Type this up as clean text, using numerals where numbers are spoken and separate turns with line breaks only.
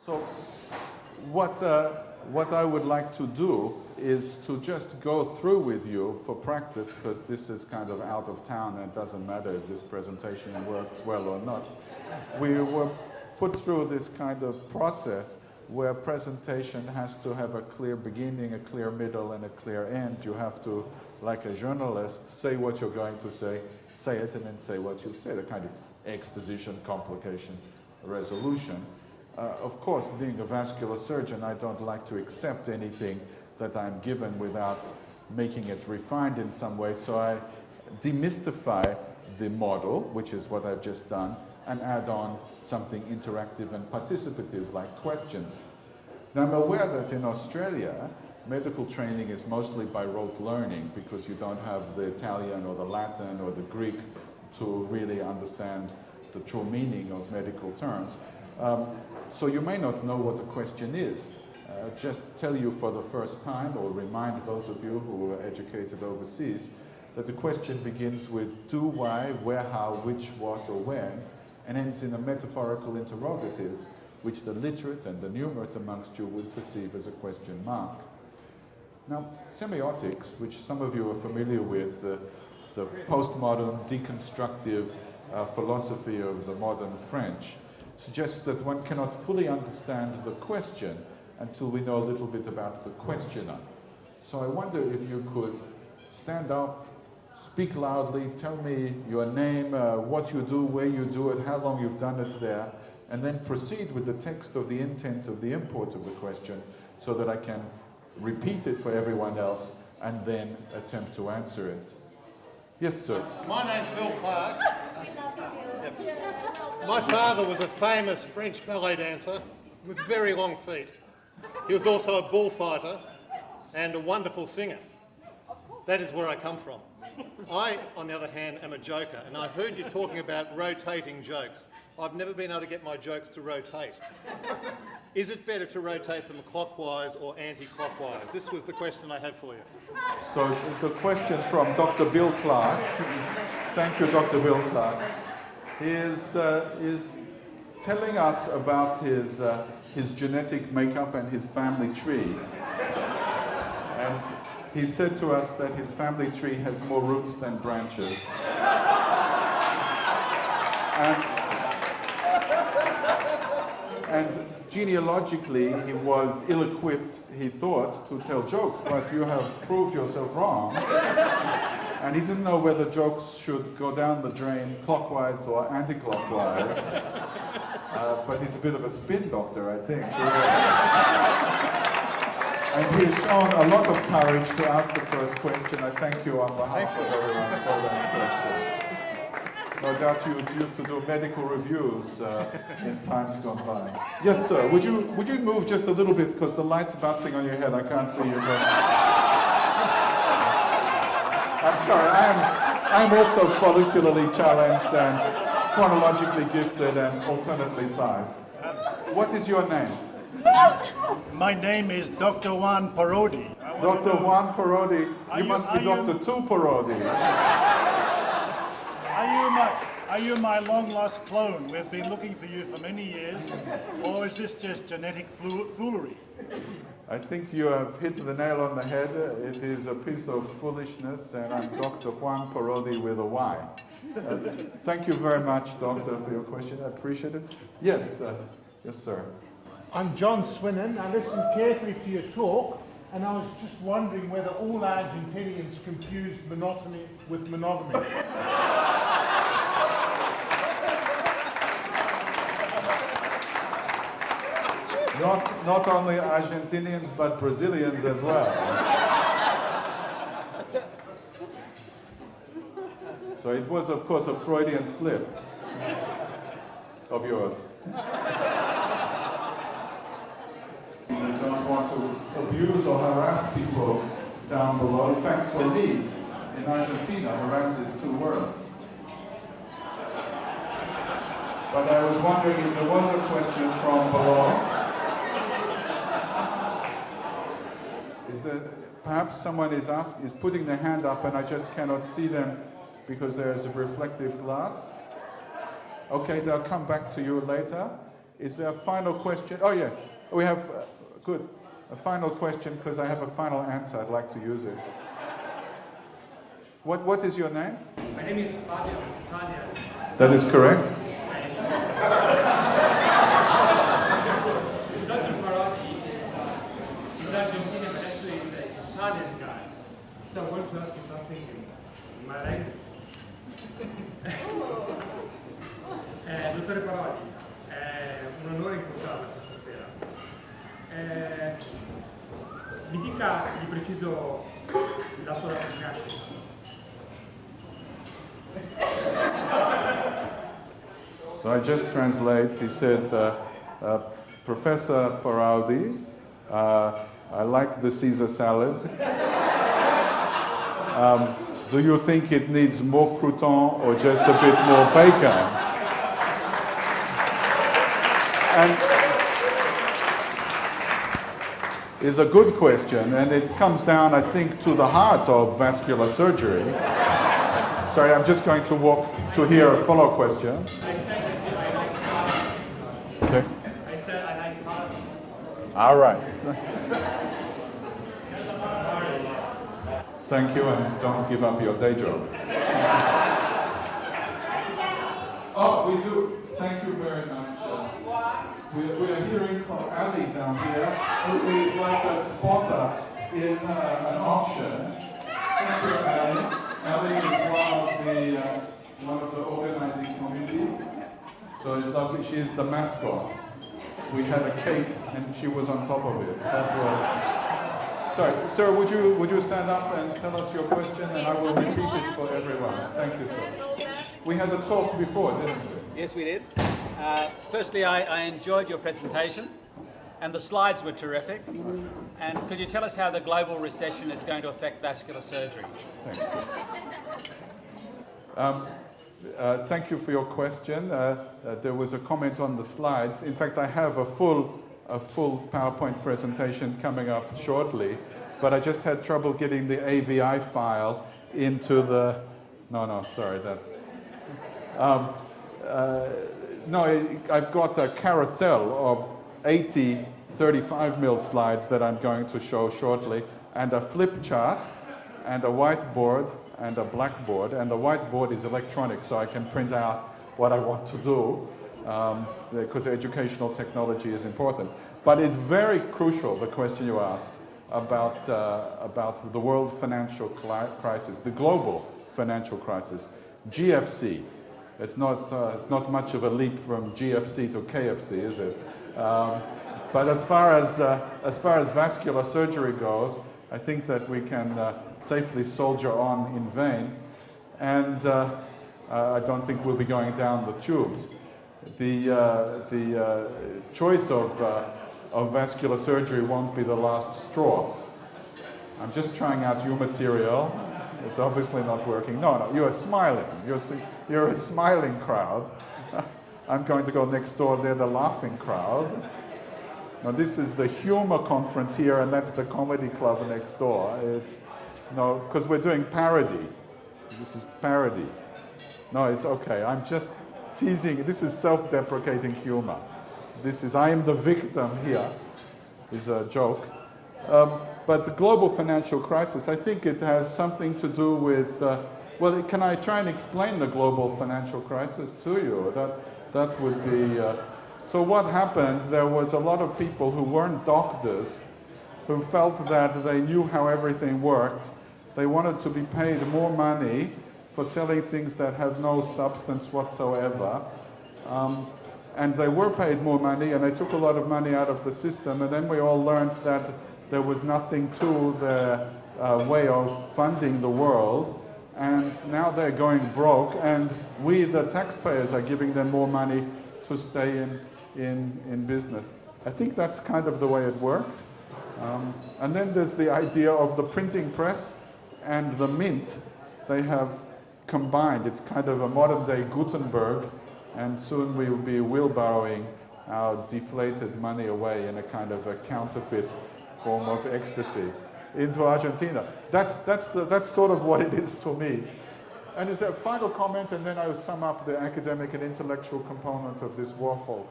So what I would like to do is to just go through with you for practice, because this is kind of out of town and it doesn't matter if this presentation works well or not. We were put through this kind of process where presentation has to have a clear beginning, a clear middle, and a clear end. You have to, like a journalist, say what you're going to say it, and then say what you say, the kind of exposition, complication, resolution. Of course, being a vascular surgeon, I don't like to accept anything that I'm given without making it refined in some way, so I demystify the model, which is what I've just done, and add on something interactive and participative, like questions. Now, I'm aware that in Australia, medical training is mostly by rote learning, because you don't have the Italian or the Latin or the Greek to really understand the true meaning of medical terms. So you may not know what a question is. Just tell you for the first time, or remind those of you who were educated overseas, that the question begins with do, why, where, how, which, what, or when, and ends in a metaphorical interrogative, which the literate and the numerate amongst you would perceive as a question mark. Now, semiotics, which some of you are familiar with, the postmodern deconstructive philosophy of the modern French, suggests that one cannot fully understand the question until we know a little bit about the questioner. So I wonder if you could stand up, speak loudly, tell me your name, what you do, where you do it, how long you've done it there, and then proceed with the text of the intent of the import of the question so that I can repeat it for everyone else and then attempt to answer it. Yes, sir.
My name's Bill Clark. My father was a famous French ballet dancer with very long feet. He was also a bullfighter and a wonderful singer. That is where I come from. I, on the other hand, am a joker, and I heard you talking about rotating jokes. I've never been able to get my jokes to rotate. Is it better to rotate them clockwise or anti-clockwise? This was the question I had for you.
So it's a question from Dr. Bill Clark. Thank you, Dr. Bill Clark. He is telling us about his genetic makeup and his family tree. And he said to us that his family tree has more roots than branches. And genealogically, he was ill-equipped, he thought, to tell jokes, but you have proved yourself wrong. And he didn't know whether jokes should go down the drain clockwise or anti-clockwise. But he's a bit of a spin doctor, I think. And he has shown a lot of courage to ask the first question. I thank you on behalf of everyone for that question. No doubt you used to do medical reviews in times gone by. Yes, sir. Would you move just a little bit, because the light's bouncing on your head. I can't see you. I'm sorry. I'm also follicularly challenged and chronologically gifted and alternately sized. What is your name?
My name is Dr. Juan Parodi.
Dr. Juan Parodi. You must be Dr. Tu Parodi.
Are you my long-lost clone? We've been looking for you for many years. Or is this just genetic foolery?
I think you have hit the nail on the head. It is a piece of foolishness, and I'm Dr. Juan Parodi with a Y. Thank you very much, Doctor, for your question. I appreciate it. Yes, yes, sir.
I'm John Swinnon. I listened carefully to your talk, and I was just wondering whether all Argentinians confused monotony with monogamy.
Not only Argentinians, but Brazilians as well. So it was, of course, a Freudian slip of yours. I don't want to abuse or harass people down below. In fact, for me, in Argentina, harass is 2 words. But I was wondering if there was a question from below. Perhaps someone is putting their hand up and I just cannot see them because there's a reflective glass. Okay, they'll come back to you later. Is there a final question? Oh, yes. We have, good. A final question, because I have a final answer. I'd like to use it. What is your name?
My name is Fabian Tanya.
That is correct.
Dr. Parati is Argentinian, but actually he's an Italian guy. So I want to ask you something in my language. Dottore Parati, è un onore incontrarla questa sera. Mi dica di preciso la sua data di nascita.
So I just translate. He said, Professor Paraudi, I like the Caesar salad. Do you think it needs more crouton or just a bit more bacon? And is a good question, and it comes down, I think, to the heart of vascular surgery. Sorry, I'm just going to walk to hear a follow question. Okay.
I said I like Parati.
All right. Thank you, and don't give up your day job. Oh, we do. Thank you very much. We are hearing from Ali down here, who is like a spotter in an auction. Thank you, Ali. Ali is one of the organizing committee. So it's lovely. She is the mascot. We had a cake, and she was on top of it. That was. Sorry, sir. Would you stand up and tell us your question, and I will repeat it for everyone. Thank you, sir. We had a talk before, didn't we?
Yes, we did. Firstly, I enjoyed your presentation, and the slides were terrific. And could you tell us how the global recession is going to affect vascular surgery?
Thank you. Thank you for your question. There was a comment on the slides. In fact, I have a full PowerPoint presentation coming up shortly, but I just had trouble getting the AVI file into the... No, sorry, that... No, I've got a carousel of 80 35mm slides that I'm going to show shortly, and a flip chart, and a whiteboard, and a blackboard. And the whiteboard is electronic, so I can print out what I want to do, because educational technology is important. But it's very crucial, the question you ask, about the world financial crisis, the global financial crisis, GFC. It's not much of a leap from GFC to KFC, is it? But as far as vascular surgery goes, I think that we can safely soldier on in vain, and I don't think we'll be going down the tubes. The choice of vascular surgery won't be the last straw. I'm just trying out your material. It's obviously not working. No, you're smiling. You're a smiling crowd. I'm going to go next door. They're the laughing crowd. Now, this is the humor conference here, and that's the comedy club next door. It's because we're doing parody. This is parody. No, it's okay. I'm just teasing. This is self-deprecating humor. I am the victim here. Is a joke. But the global financial crisis, I think it has something to do with, well, can I try and explain the global financial crisis to you? That would be, so what happened, there was a lot of people who weren't doctors who felt that they knew how everything worked. They wanted to be paid more money for selling things that have no substance whatsoever. And they were paid more money, and they took a lot of money out of the system, and then we all learned that there was nothing to their way of funding the world, and now they're going broke, and we, the taxpayers, are giving them more money to stay in business. I think that's kind of the way it worked. And then there's the idea of the printing press and the mint. They have combined. It's kind of a modern-day Gutenberg, and soon we will be wheelbarrowing our deflated money away in a kind of a counterfeit form of ecstasy into Argentina. That's sort of what it is to me. And is there a final comment, and then I will sum up the academic and intellectual component of this waffle.